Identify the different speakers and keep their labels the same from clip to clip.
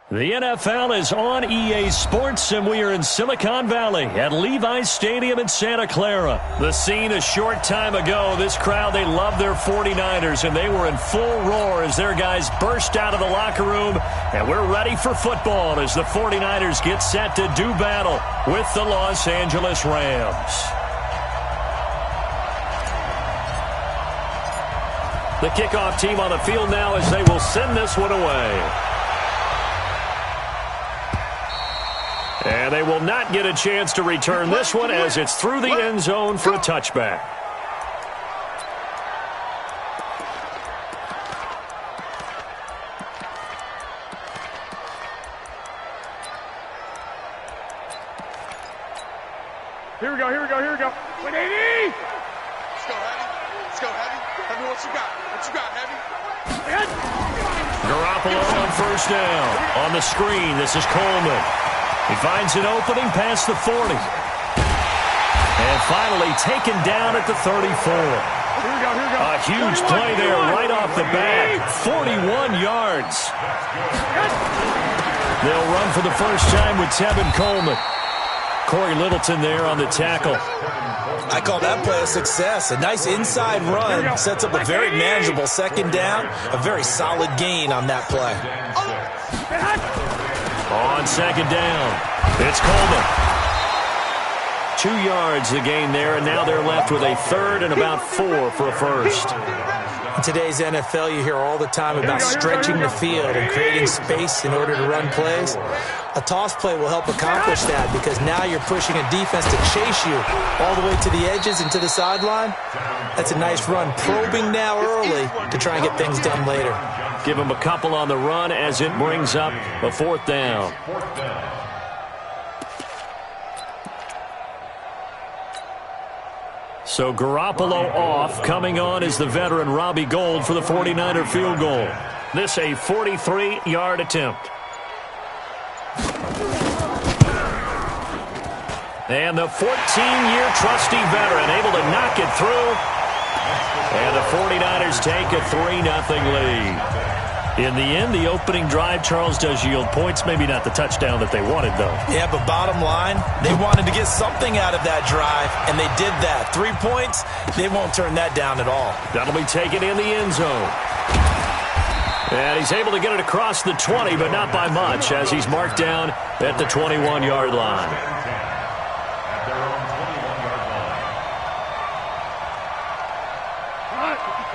Speaker 1: The NFL is on EA Sports, and we are in Silicon Valley at Levi's Stadium in Santa Clara. The scene a short time ago. This crowd, they love their 49ers, and they were in full roar as their guys burst out of the locker room. And we're ready for football as the 49ers get set to do battle with the Los Angeles Rams. The kickoff team on the field now as they will send this one away. And they will not get a chance to return this one as it's through the end zone for a touchback.
Speaker 2: Here we go. 180!
Speaker 3: Let's go, Heavy. Let's go, Heavy. Heavy, what you got, Heavy?
Speaker 1: Garoppolo on first down. On the screen, this is Coleman. He finds an opening past the 40. And finally taken down at the 34.
Speaker 2: Here we go.
Speaker 1: A huge play there right off the bat. 41 yards. They'll run for the first time with Tevin Coleman. Corey Littleton there on the tackle.
Speaker 4: I call that play a success. A nice inside run sets up a very manageable second down. A very solid gain on that play.
Speaker 1: On second down, it's Coleman. 2 yards the gain there, and now they're left with a third and about 4 for a first.
Speaker 4: In today's NFL, you hear all the time about stretching the field and creating space in order to run plays. A toss play will help accomplish that because now you're pushing a defense to chase you all the way to the edges and to the sideline. That's a nice run, probing now early to try and get things done later.
Speaker 1: Give him a couple on the run as it brings up a fourth down. So Garoppolo off. Coming on is the veteran Robbie Gould for the 49er field goal. This a 43-yard attempt. And the 14-year trusty veteran able to knock it through. And the 49ers take a 3-0 lead. In the end, the opening drive, Charles, does yield points. Maybe not the touchdown that they wanted, though.
Speaker 4: Yeah, but bottom line, they wanted to get something out of that drive, and they did that. 3 points, they won't turn that down at all.
Speaker 1: That'll be taken in the end zone. And he's able to get it across the 20, but not by much, as he's marked down at the 21-yard line.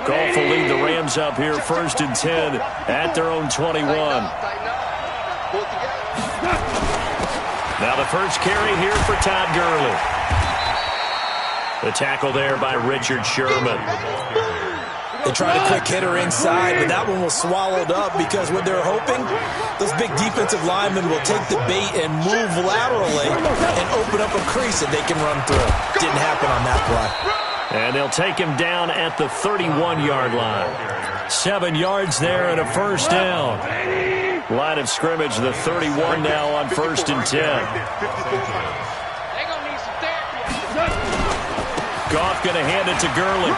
Speaker 1: Goff will lead the Rams up here, 1st and 10 at their own 21. Now the first carry here for Todd Gurley. The tackle there by Richard Sherman.
Speaker 4: They tried a quick hitter inside, but that one was swallowed up because what they're hoping, those big defensive linemen will take the bait and move laterally and open up a crease that they can run through. Didn't happen on that play.
Speaker 1: And they'll take him down at the 31-yard line. 7 yards there and a first down. Line of scrimmage, the 31 now on 1st and 10. Goff going to hand it to Gurley.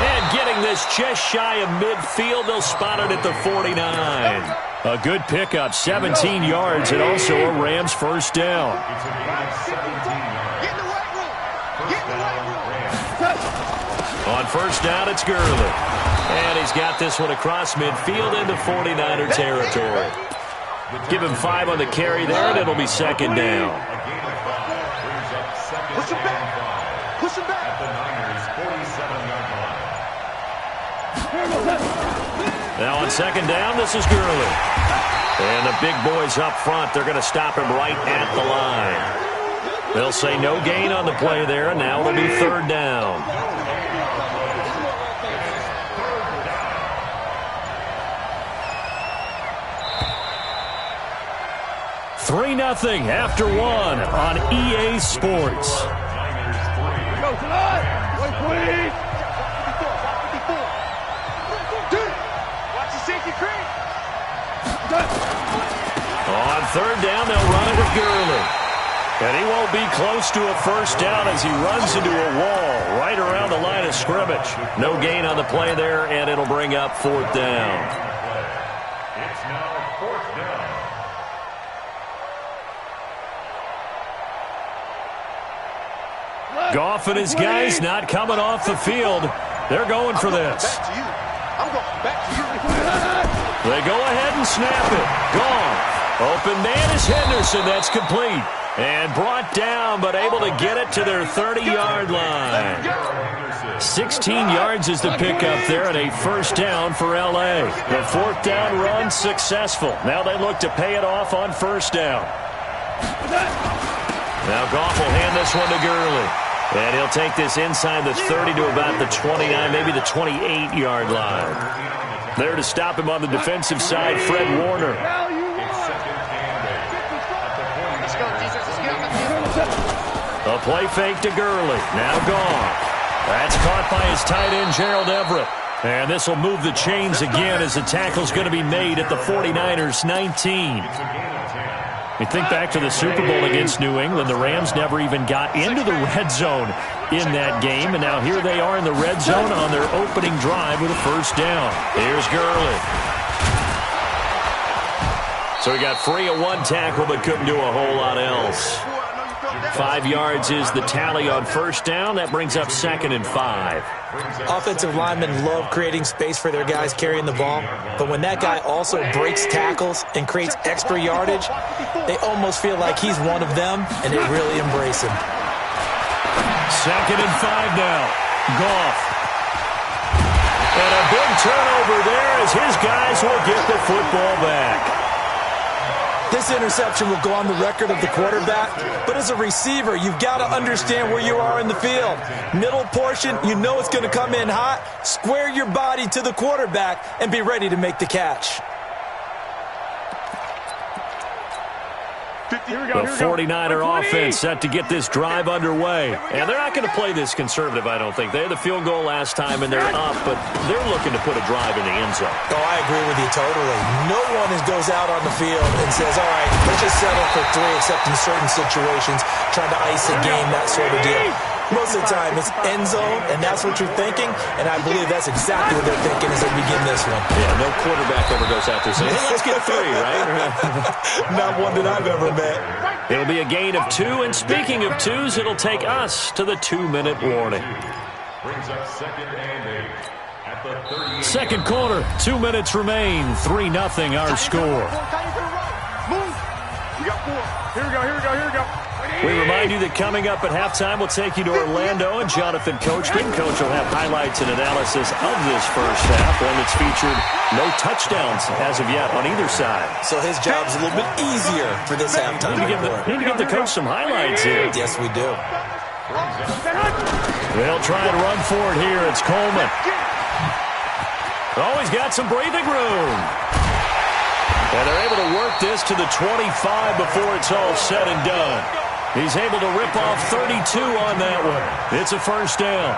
Speaker 1: And getting this just shy of midfield, they'll spot it at the 49. A good pickup, 17 yards, and also a Rams first down. On first down, it's Gurley. And he's got this one across midfield into 49er territory. Give him 5 on the carry there, and it'll be second down.
Speaker 3: Push him back. Push him back.
Speaker 1: Now on second down, this is Gurley. And the big boys up front, they're going to stop him right at the line. They'll say no gain on the play there, and now it'll be third down. 3-0 after 1 on EA Sports.
Speaker 2: Go, tonight. Wait, please. Watch the safety creep.
Speaker 1: On third down, they'll run it with Gurley. And he won't be close to a first down as he runs into a wall right around the line of scrimmage. No gain on the play there, and it'll bring up fourth down.
Speaker 5: It's now
Speaker 1: Goff and his guys not coming off the field. They're going for this.
Speaker 3: Back to you. I'm going back to you.
Speaker 1: They go ahead and snap it. Goff. Open man is Henderson. That's complete. And brought down, but able to get it to their 30-yard line. 16 yards is the pickup there, and a first down for L.A. The fourth down run successful. Now they look to pay it off on first down. Now Goff will hand this one to Gurley. And he'll take this inside the 30 to about the 29, maybe the 28-yard line. There to stop him on the defensive side, Fred Warner. A play fake to Gurley. Now Goff. That's caught by his tight end, Gerald Everett. And this will move the chains again as the tackle's going to be made at the 49ers' 19. We think back to the Super Bowl against New England. The Rams never even got into the red zone in that game. And now here they are in the red zone on their opening drive with a first down. Here's Gurley. So he got free of one tackle but couldn't do a whole lot else. 5 yards is the tally on first down. That brings up 2nd and 5.
Speaker 4: Offensive linemen love creating space for their guys carrying the ball, but when that guy also breaks tackles and creates extra yardage, they almost feel like he's one of them, and they really embrace him.
Speaker 1: 2nd and 5 now. Goff. And a big turnover there as his guys will get the football back.
Speaker 4: This interception will go on the record of the quarterback, but as a receiver, you've got to understand where you are in the field. Middle portion, you know it's going to come in hot. Square your body to the quarterback and be ready to make the catch.
Speaker 1: The 49er offense set to get this drive underway. And they're not going to play this conservative, I don't think. They had the field goal last time, and they're up, but they're looking to put a drive in the end zone.
Speaker 4: Oh, I agree with you totally. No one goes out on the field and says, all right, let's just settle for 3, except in certain situations, trying to ice a game, that sort of deal. Most of the time, it's end zone, and that's what you're thinking, and I believe that's exactly what they're thinking as they begin this one.
Speaker 1: Yeah, no quarterback ever goes out there saying, hey, let's get 3, right?
Speaker 4: Not one that I've ever met.
Speaker 1: It'll be a gain of 2, and speaking of 2s, it'll take us to the 2-minute warning.
Speaker 5: Brings up 2nd and 8 at the 38.
Speaker 1: Second quarter, 2 minutes remain, 3-0 our score.
Speaker 2: Move. We got 4. Here we go, here we go, here we go.
Speaker 1: We remind you that coming up at halftime, we'll take you to Orlando, and Jonathan Coachman. Coach will have highlights and analysis of this first half, one that's featured no touchdowns as of yet on either side.
Speaker 4: So his job's a little bit easier for this halftime.
Speaker 1: We need to give the coach some highlights here.
Speaker 4: Yes, we do.
Speaker 1: They'll try and run for it here. It's Coleman. Oh, he's got some breathing room. And they're able to work this to the 25 before it's all said and done. He's able to rip off 32 on that one. It's a first down.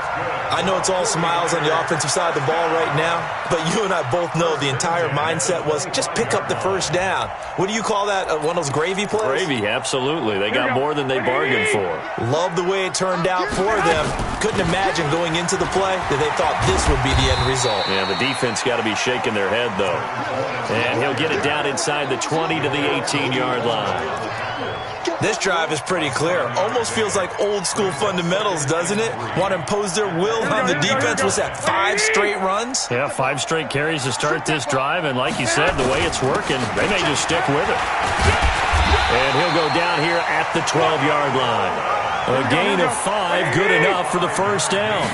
Speaker 4: I know it's all smiles on the offensive side of the ball right now, but you and I both know the entire mindset was just pick up the first down. What do you call that? One of those gravy plays?
Speaker 1: Gravy, absolutely. They got more than they bargained for.
Speaker 4: Love the way it turned out for them. Couldn't imagine going into the play that they thought this would be the end result.
Speaker 1: Yeah, the defense got to be shaking their head, though. And he'll get it down inside the 20 to the 18-yard line.
Speaker 4: This drive is pretty clear. Almost feels like old school fundamentals, doesn't it? Want to impose their will on the defense. Was that 5 straight runs?
Speaker 1: Yeah, 5 straight carries to start this drive. And like you said, the way it's working, they may just stick with it. And he'll go down here at the 12-yard line. A gain of 5, good enough for the first down.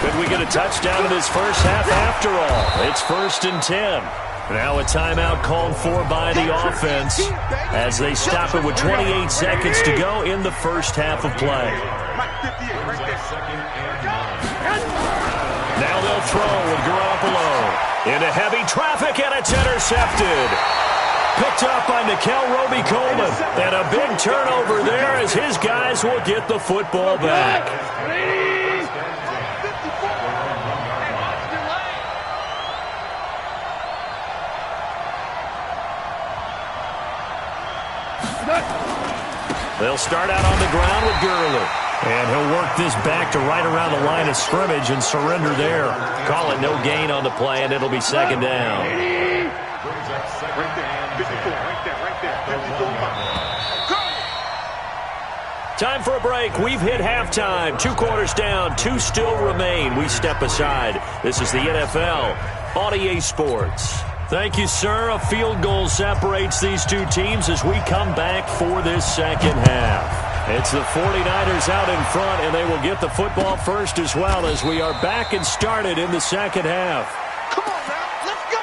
Speaker 1: Could we get a touchdown in this first half after all? It's 1st and 10. Now a timeout called for by the offense as they stop it with 28 seconds to go in the first half of play. Now they'll throw with Garoppolo into heavy traffic, and it's intercepted. Picked up by Nickel Roby-Coleman. And a big turnover there as his guys will get the football back. They'll start out on the ground with Gurley. And he'll work this back to right around the line of scrimmage and surrender there. Call it no gain on the play, and it'll be 2nd down.
Speaker 5: Brings up second
Speaker 2: Right there.
Speaker 5: and
Speaker 2: 54.
Speaker 5: 10.
Speaker 2: Right there. 54.
Speaker 1: Time for a break. We've hit halftime. 2 quarters down. 2 still remain. We step aside. This is the NFL on EA Sports. Thank you, sir. A field goal separates these two teams as we come back for this second half. It's the 49ers out in front, and they will get the football first as well as we are back and started in the second half.
Speaker 3: Come on, man. Let's go.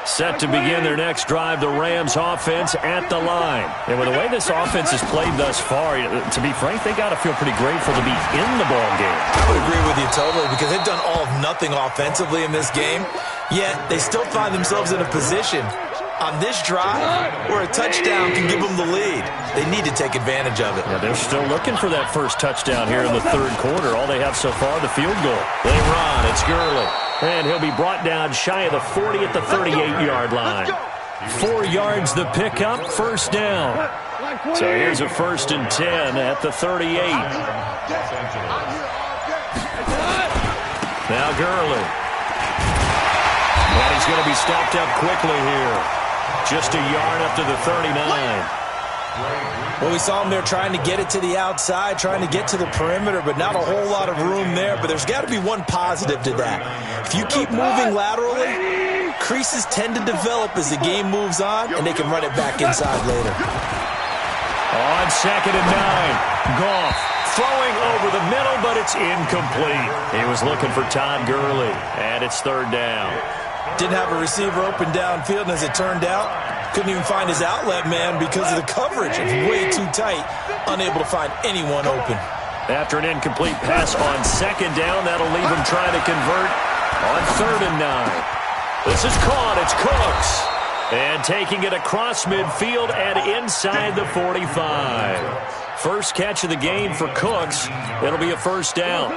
Speaker 1: Set to begin their next drive, the Rams offense at the line. And with the way this offense has played thus far, to be frank, they got to feel pretty grateful to be in the ball game.
Speaker 4: I would agree with you totally because they've done all of nothing offensively in this game, yet they still find themselves in a position on this drive where a touchdown can give them the lead. They need to take advantage of it.
Speaker 1: Yeah, they're still looking for that first touchdown here in the third quarter. All they have so far, the field goal. They run. It's Gurley. And he'll be brought down shy of the 40 at the 38-yard line. 4 yards the pickup, first down. So here's a 1st and 10 at the 38. Now Gurley. And he's going to be stopped up quickly here. Just a yard up to the 39.
Speaker 4: Well, we saw him there trying to get it to the outside, trying to get to the perimeter, but not a whole lot of room there. But there's got to be one positive to that. If you keep moving laterally, creases tend to develop as the game moves on, and they can run it back inside later.
Speaker 1: On 2nd and 9, Goff throwing over the middle, but it's incomplete. He was looking for Todd Gurley, and it's 3rd down.
Speaker 4: Didn't have a receiver open downfield, and as it turned out, couldn't even find his outlet man because of the coverage. It's way too tight, unable to find anyone open.
Speaker 1: After an incomplete pass on 2nd down, that'll leave him trying to convert on 3rd and 9. This is caught. It's Cooks. And taking it across midfield and inside the 45. First catch of the game for Cooks. It'll be a 1st down.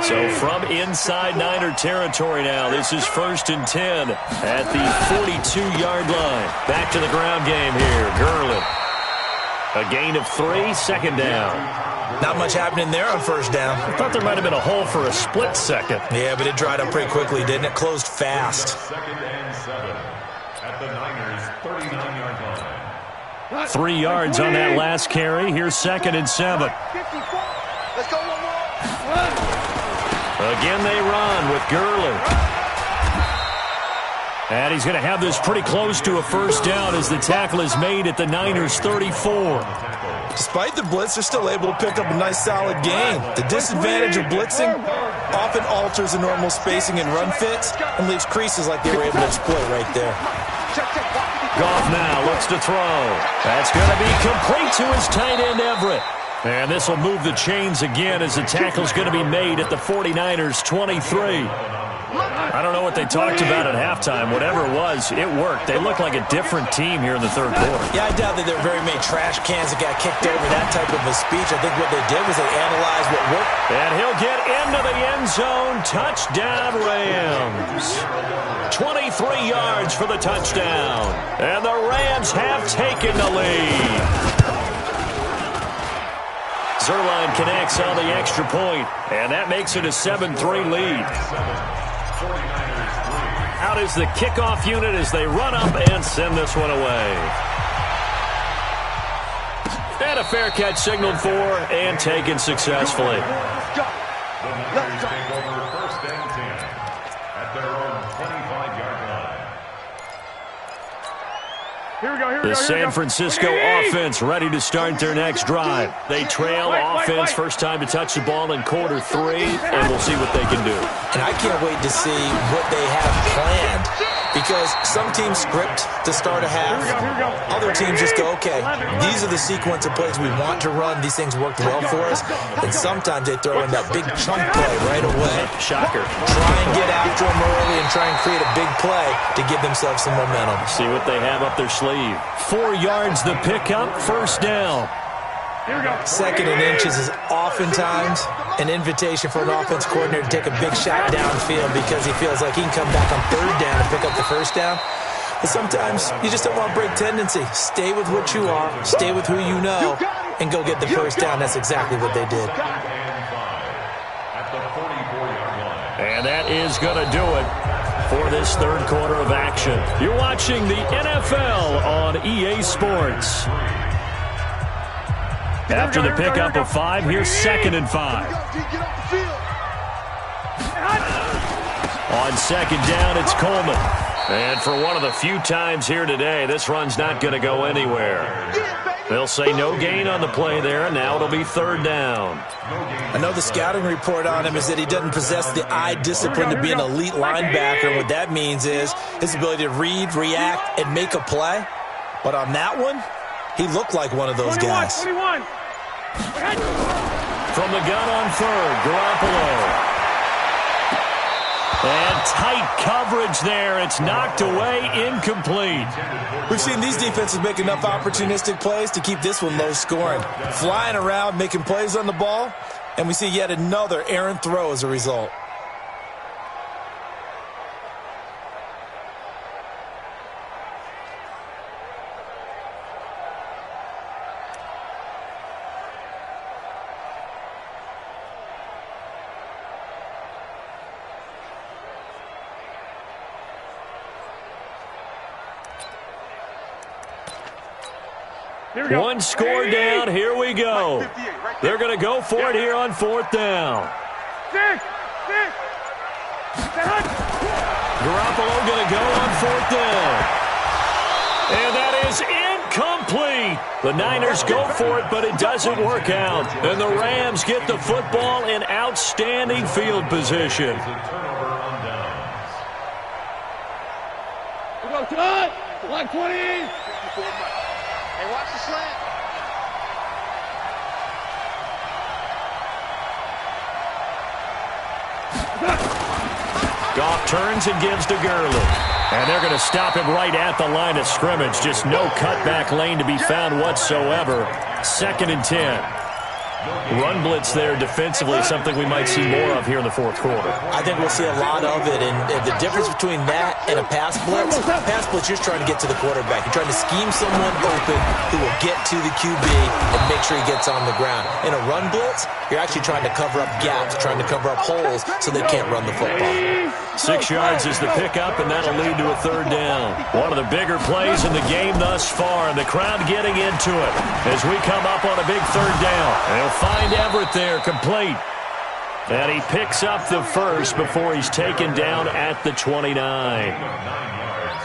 Speaker 1: So from inside Niner territory now, this is 1st and 10 at the 42-yard line. Back to the ground game here. Gurley. A gain of 3, 2nd down.
Speaker 4: Not much happening there on 1st down.
Speaker 1: I thought there might have been a hole for a split second.
Speaker 4: Yeah, but it dried up pretty quickly, didn't it? Closed fast.
Speaker 5: 2nd and 7 at the Niners' 39-yard line.
Speaker 1: 3 yards on that last carry. Here's 2nd and 7.
Speaker 3: Let's go one more.
Speaker 1: Again they run with Gurley. And he's going to have this pretty close to a 1st down as the tackle is made at the Niners' 34.
Speaker 4: Despite the blitz, they're still able to pick up a nice solid gain. The disadvantage of blitzing often alters the normal spacing and run fits and leaves creases like they were able to exploit right there.
Speaker 1: Goff now looks to throw. That's going to be complete to his tight end, Everett. And this will move the chains again as the tackle's going to be made at the 49ers' 23. I don't know what they talked about at halftime. Whatever it was, it worked. They look like a different team here in the third quarter.
Speaker 4: Yeah, I doubt that there are very many trash cans that got kicked over that type of a speech. I think what they did was they analyzed what worked.
Speaker 1: And he'll get into the end zone. Touchdown, Rams. 23 yards for the touchdown. And the Rams have taken the lead. Zerline connects on the extra point, and that makes it a 7-3 lead. Out is the kickoff unit as they run up and send this one away. And a fair catch signaled for and taken successfully.
Speaker 5: The Niners take over 1st and 10 at their own 25-yard line.
Speaker 2: Here we go.
Speaker 1: The San Francisco offense ready to start their next drive. They trail offense, first time to touch the ball in quarter 3, and we'll see what they can do.
Speaker 4: And I can't wait to see what they have planned because some teams script to start a half. Other teams just go, okay, these are the sequence of plays we want to run. These things worked well for us. And sometimes they throw in that big chunk play right away.
Speaker 1: Shocker.
Speaker 4: Try and get after them early and try and create a big play to give themselves some momentum.
Speaker 1: See what they have up their sleeve. 4 yards the pickup, 1st down.
Speaker 4: 2nd and inches is oftentimes an invitation for an offense coordinator to take a big shot downfield because he feels like he can come back on 3rd down and pick up the 1st down. But sometimes you just don't want to break tendency. Stay with what you are, stay with who you know, and go get the 1st down. That's exactly what they did.
Speaker 5: the 44-yard line.
Speaker 1: And that is going to do it for this third quarter of action. You're watching the NFL on EA Sports. After the pickup of 5, here's 2nd and 5. On 2nd down, it's Coleman. And for one of the few times here today, this run's not going to go anywhere. They'll say no gain on the play there, and now it'll be 3rd down.
Speaker 4: I know the scouting report on him is that he doesn't possess the eye discipline to be an elite linebacker. And what that means is his ability to read, react, and make a play. But on that one, he looked like one of those guys.
Speaker 2: 21.
Speaker 1: From the gun on 3rd, Garoppolo. And tight coverage there. It's knocked away, incomplete.
Speaker 4: We've seen these defenses make enough opportunistic plays to keep this one low scoring. Flying around, making plays on the ball, and we see yet another errant throw as a result.
Speaker 1: One score down. Here we go. They're going to go for it here on 4th down. Garoppolo going to go on 4th down. And that is incomplete. The Niners go for it, but it doesn't work out. And the Rams get the football in outstanding field position.
Speaker 2: We go, Todd. 120.
Speaker 3: Hey, watch the slant.
Speaker 1: Goff turns and gives to Gurley. And they're going to stop him right at the line of scrimmage. Just no cutback lane to be found whatsoever. 2nd and 10. Run blitz there defensively, something we might see more of here in the 4th quarter.
Speaker 4: I think we'll see a lot of it, and the difference between that and a pass blitz, you're just trying to get to the quarterback. You're trying to scheme someone open who will get to the QB and make sure he gets on the ground. In a run blitz, you're actually trying to cover up gaps, trying to cover up holes so they can't run the football.
Speaker 1: 6 yards is the pickup, and that'll lead to a 3rd down. One of the bigger plays in the game thus far, and the crowd getting into it as we come up on a big 3rd down. They'll find Everett there, complete. And he picks up the first before he's taken down at the 29.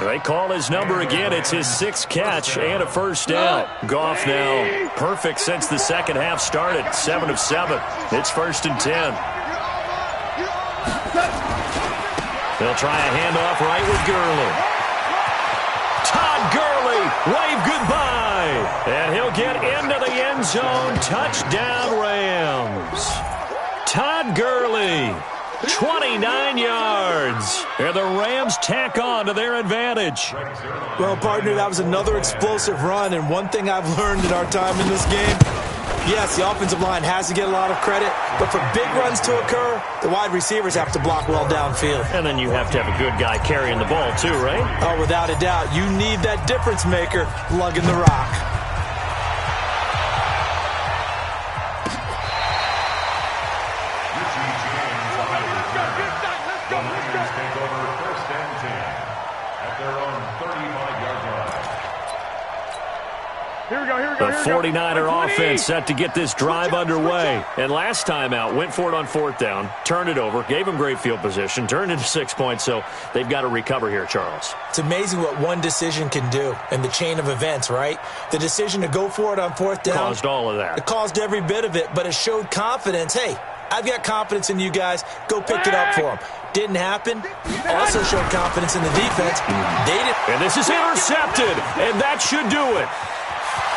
Speaker 1: They call his number again. It's his 6th catch and a 1st down. Goff now perfect since the second half started. 7 of 7. It's 1st and 10. They'll try a handoff right with Gurley. Todd Gurley, wave goodbye. And he'll get into the end zone. Touchdown, Rams. Todd Gurley, 29 yards. And the Rams tack on to their advantage.
Speaker 4: Well, partner, that was another explosive run. And one thing I've learned in our time in this game, yes, the offensive line has to get a lot of credit, but for big runs to occur, the wide receivers have to block well downfield.
Speaker 1: And then you have to have a good guy carrying the ball too, right?
Speaker 4: Oh, without a doubt. You need that difference maker lugging the rock.
Speaker 1: The 49er offense set to get this drive underway. And last time out, went for it on 4th down, turned it over, gave them great field position, turned into 6 points, so they've got to recover here, Charles.
Speaker 4: It's amazing what one decision can do in the chain of events, right? The decision to go for it on 4th down
Speaker 1: caused all of that.
Speaker 4: It caused every bit of it, but it showed confidence. Hey, I've got confidence in you guys. Go pick it up for them. Didn't happen. Also showed confidence in the defense. They didn't.
Speaker 1: And this is intercepted, and that should do it.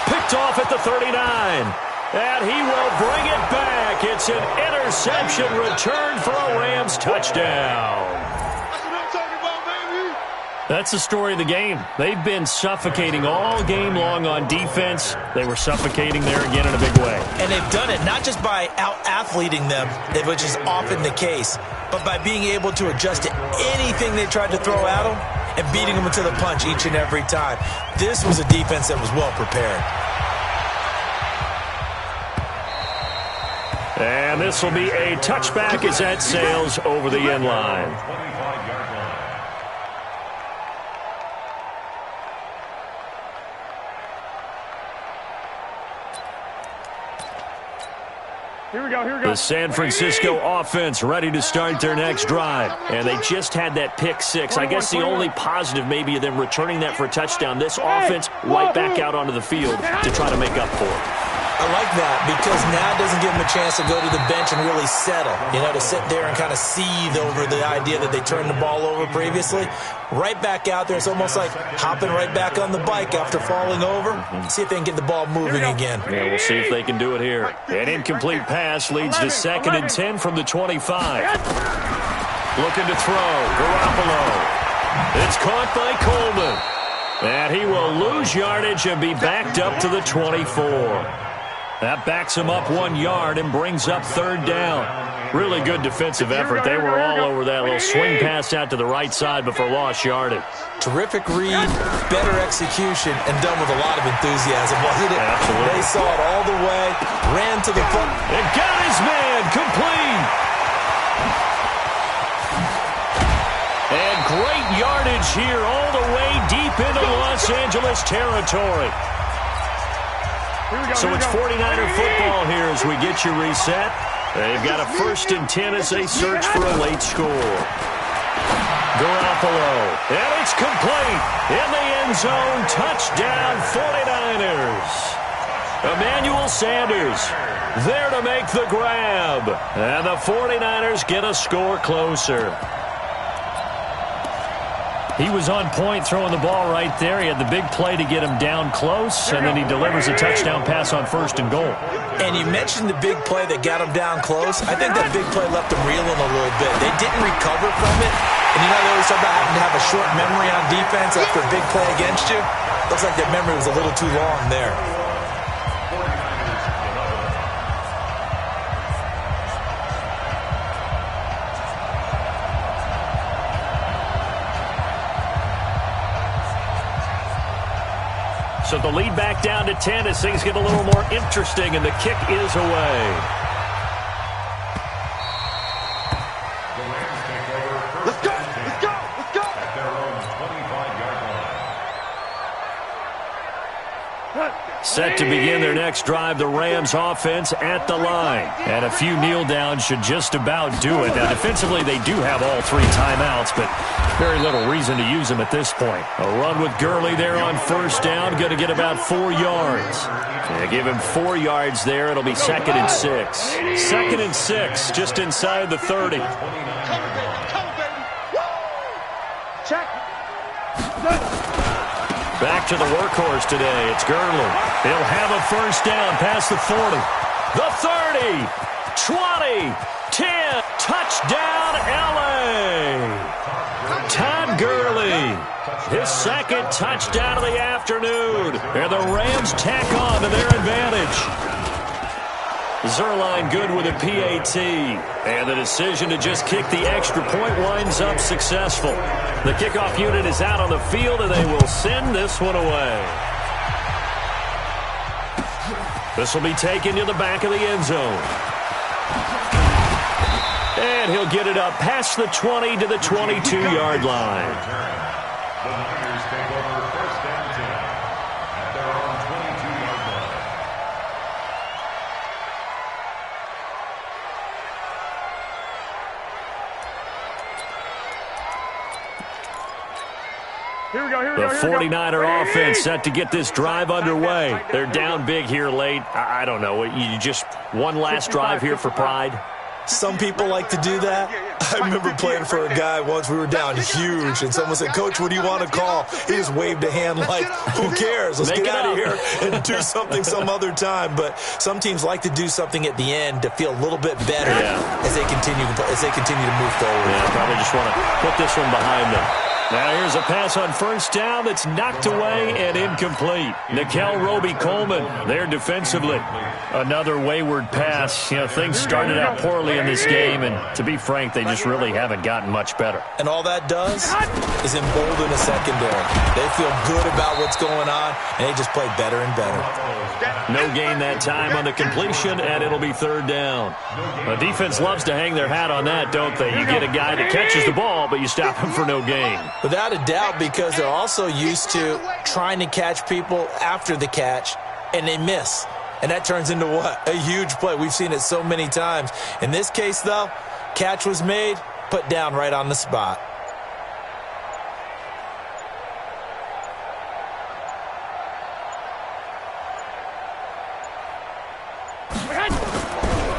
Speaker 1: Picked off at the 39. And he will bring it back. It's an interception return for a Rams touchdown.
Speaker 3: That's what I'm talking about, baby.
Speaker 1: That's the story of the game. They've been suffocating all game long on defense. They were suffocating there again in a big way.
Speaker 4: And they've done it not just by out-athleting them, which is often the case, but by being able to adjust to anything they tried to throw at them and beating them to the punch each and every time. This was a defense that was well prepared.
Speaker 1: And this will be a touchback as that sails over the end line.
Speaker 5: 25-yard line.
Speaker 2: Here we go, here we go.
Speaker 1: The San Francisco offense ready to start their next drive. And they just had that pick six. I guess the only positive maybe of them returning that for a touchdown. This offense right back out onto the field to try to make up for it.
Speaker 4: I like that because now it doesn't give them a chance to go to the bench and really settle. You know, to sit there and kind of seethe over the idea that they turned the ball over previously. Right back out there. It's almost like hopping right back on the bike after falling over. See if they can get the ball moving again.
Speaker 1: Yeah, we'll see if they can do it here. An incomplete pass leads to 2nd and 10 from the 25. Looking to throw. Garoppolo. It's caught by Coleman. And he will lose yardage and be backed up to the 24. That backs him up 1 yard and brings up 3rd down. Really good defensive effort. They were all over that little swing pass out to the right side before lost yardage.
Speaker 4: Terrific read, better execution, and done with a lot of enthusiasm, wasn't it?
Speaker 1: Absolutely.
Speaker 4: They saw it all the way, ran to the foot.
Speaker 1: And got his man complete. And great yardage here all the way deep into Los Angeles territory. So it's 49er football here as we get you reset. They've got a 1st and 10 as they search for a late score. Garoppolo, and it's complete. In the end zone, touchdown 49ers. Emmanuel Sanders there to make the grab. And the 49ers get a score closer. He was on point throwing the ball right there. He had the big play to get him down close, and then he delivers a touchdown pass on 1st and goal.
Speaker 4: And you mentioned the big play that got him down close. I think that big play left him reeling a little bit. They didn't recover from it. And you know they always talk about having to have a short memory on defense after a big play against you? Looks like their memory was a little too long there.
Speaker 1: So the lead back down to 10 as things get a little more interesting, and the kick is away.
Speaker 3: Let's go, let's go, let's go.
Speaker 5: At their own 25-yard line.
Speaker 1: Set to begin their next drive, the Rams offense at the line. And a few kneel downs should just about do it. Now, defensively, they do have all 3 timeouts, but very little reason to use them at this point. A run with Gurley there on 1st down, going to get about 4 yards. Yeah, give him 4 yards there. It'll be 2nd and 6. 2nd and 6, just inside the 30.
Speaker 3: Come, baby. Woo! Check.
Speaker 1: Back to the workhorse today. It's Gurley. He'll have a 1st down past the 40. The 30, 20, 10. Touchdown, L.A. Todd Gurley. His 2nd touchdown of the afternoon. And the Rams tack on to their advantage. Zerline good with a PAT. And the decision to just kick the extra point winds up successful. The kickoff unit is out on the field, and they will send this one away. This will be taken to the back of the end zone. And he'll get it up past the 20 to the 22-yard line.
Speaker 5: The Niners take over 1st and 10 at their own 22-yard line.
Speaker 2: Here we go, here we
Speaker 1: The
Speaker 2: go, here we go.
Speaker 1: 49er offense set to get this drive underway. They're down big here late. I don't know. You just one last drive here for pride?
Speaker 4: Some people like to do that. I remember playing for a guy once. We were down huge, and someone said, "Coach, what do you want to call?" He just waved a hand like, "Who cares? Let's get out of here and do something some other time." But some teams like to do something at the end to feel a little bit better as they continue to move forward.
Speaker 1: Yeah, probably just want to put this one behind them. Now here's a pass on first down that's knocked away and incomplete. Nikel Roby-Coleman there defensively. Another wayward pass. You know, things started out poorly in this game, and to be frank, they just really haven't gotten much better.
Speaker 4: And all that does is embolden the secondary. They feel good about what's going on, and they just play better and better.
Speaker 1: No gain that time on the completion, and it'll be third down. The defense loves to hang their hat on that, don't they? You get a guy that catches the ball, but you stop him for no gain.
Speaker 4: Without a doubt, because they're also used to trying to catch people after the catch, and they miss. And that turns into what? A huge play. We've seen it so many times. In this case, though, catch was made, put down right on the spot.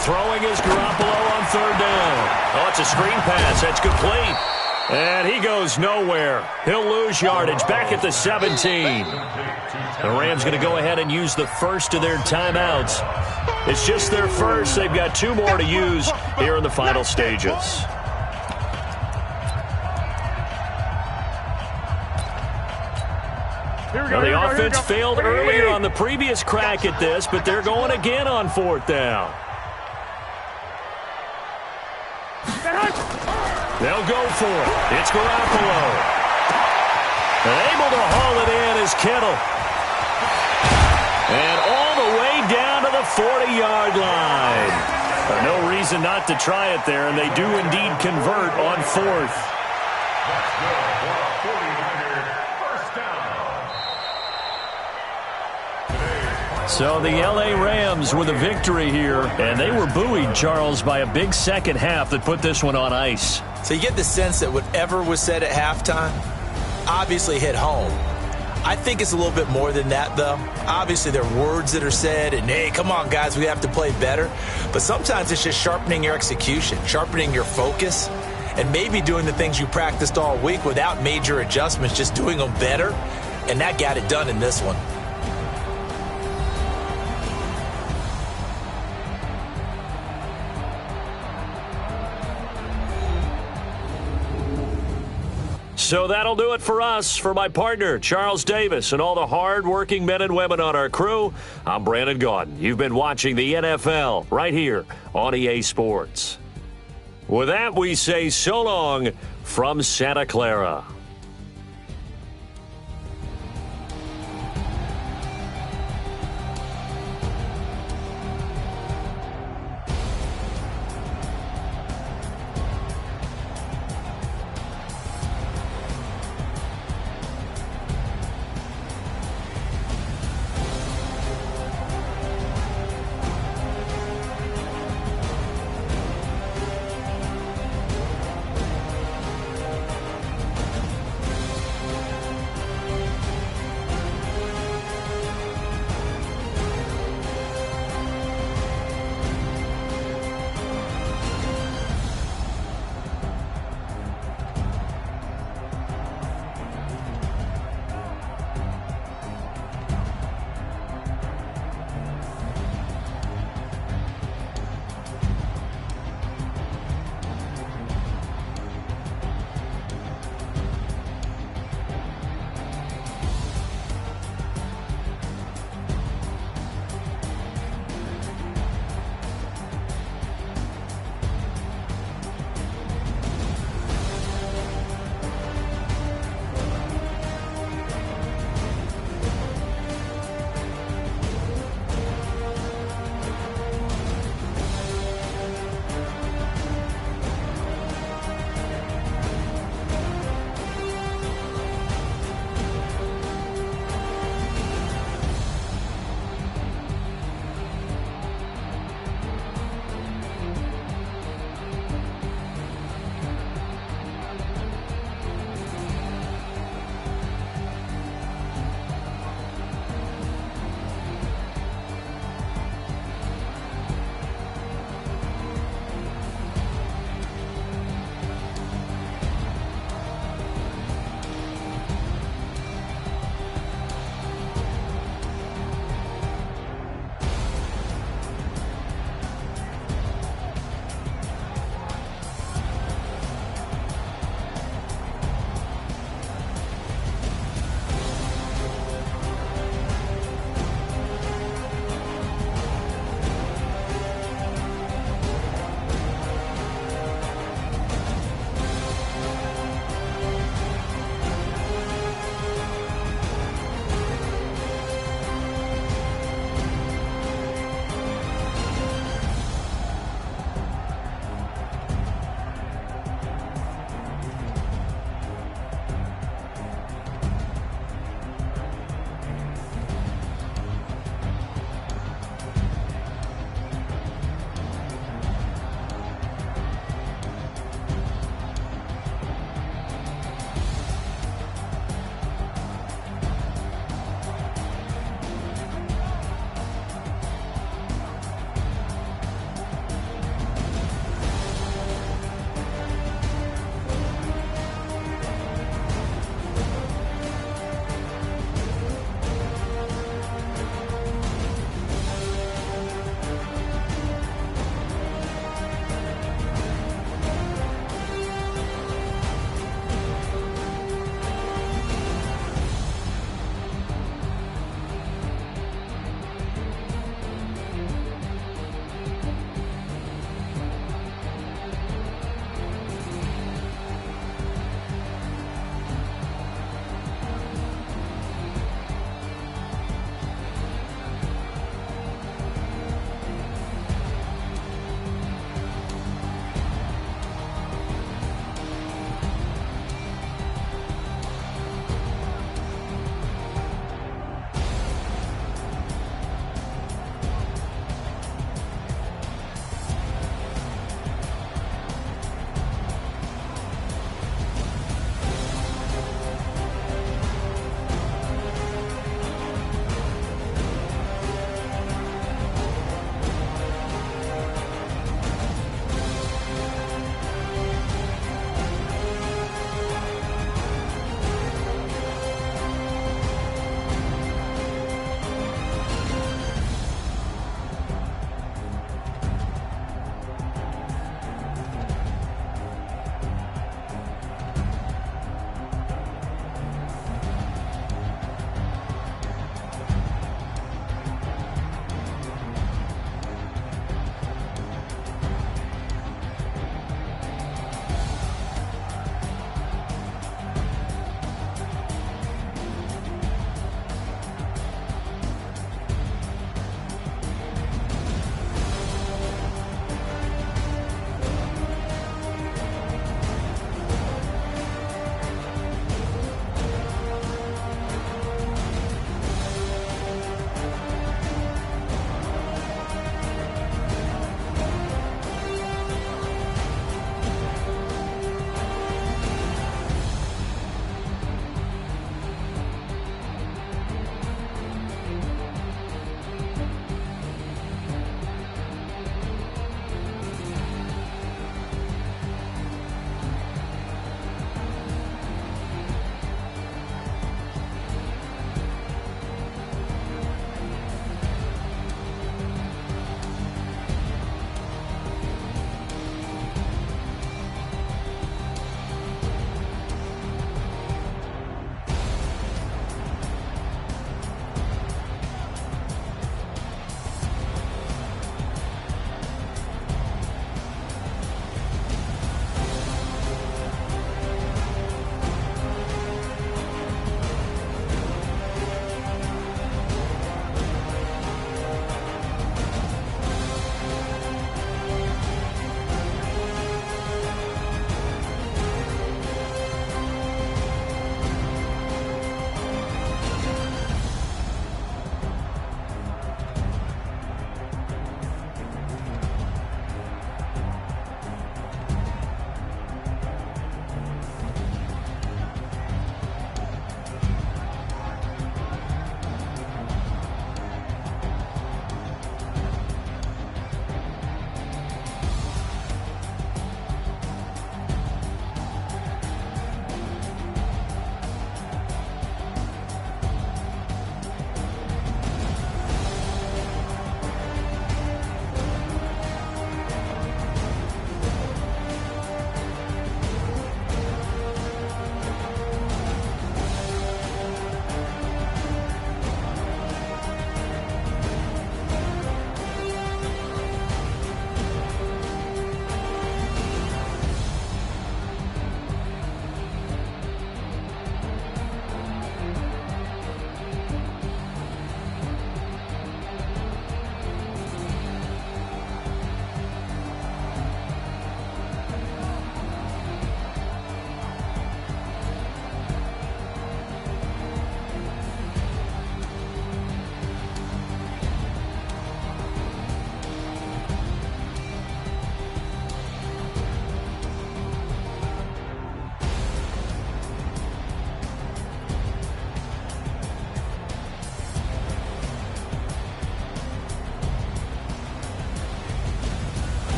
Speaker 1: Throwing is Garoppolo on third down. Oh, it's a screen pass. That's complete. And he goes nowhere. He'll lose yardage back at the 17. The Rams going to go ahead and use the first of their timeouts. It's just their first. They've got 2 more to use here in the final stages. Now, the offense failed earlier on the previous crack at this, but they're going again on fourth down. They'll go for it. It's Garoppolo. And able to haul it in is Kittle. And all the way down to the 40-yard line. No reason not to try it there, and they do indeed convert on fourth.
Speaker 5: That's good for a 49er first down.
Speaker 1: So the L.A. Rams with a victory here, and they were buoyed, Charles, by a big second half that put this one on ice.
Speaker 4: So you get the sense that whatever was said at halftime obviously hit home. I think it's a little bit more than that, though. Obviously, there are words that are said, and, hey, come on, guys, we have to play better. But sometimes it's just sharpening your execution, sharpening your focus, and maybe doing the things you practiced all week without major adjustments, just doing them better. And that got it done in this one.
Speaker 1: So that'll do it for us. For my partner, Charles Davis, and all the hard-working men and women on our crew, I'm Brandon Gaudin. You've been watching the NFL right here on EA Sports. With that, we say so long from Santa Clara.